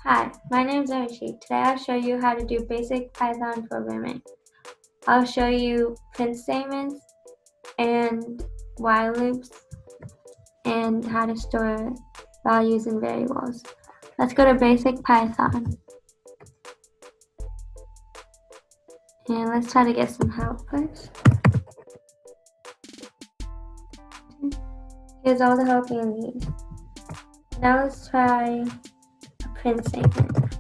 Hi, my name is Archie. Today I'll show you how to do basic Python programming. I'll show you print statements and while loops and how to store values and variables. Let's go to basic Python. And let's try to get some help first. Here's all the help you need. Now let's try a print statement.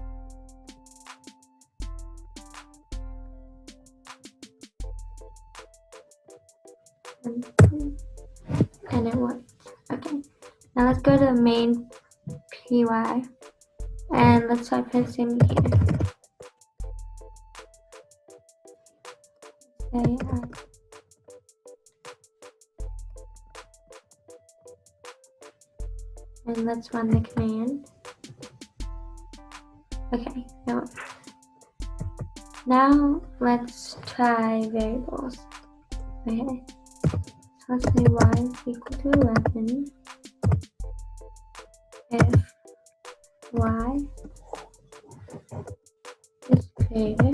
And it worked. Okay. Now let's go to main py and let's try print statement here. And let's run the command. Okay, that works. Now let's try variables. Okay, so let's say y is equal to 11 if y is greater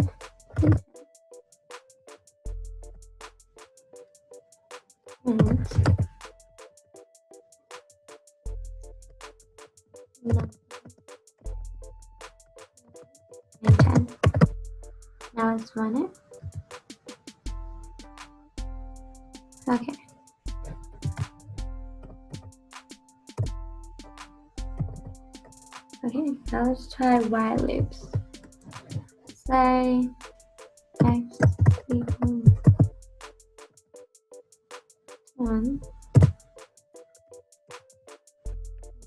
than 10. And 10. Now let's run it. Okay. Okay, now let's try while loops. Say x equals 1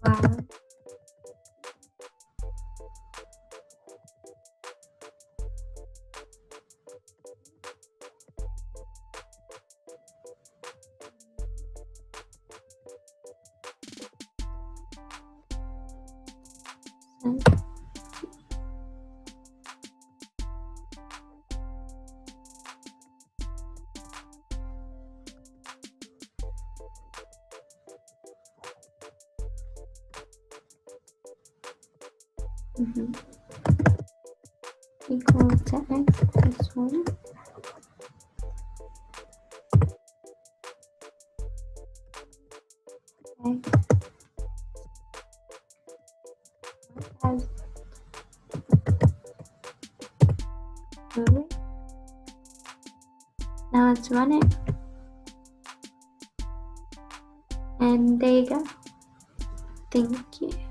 while equal to x plus 1. Okay. Now let's run it. And there you go. Thank you.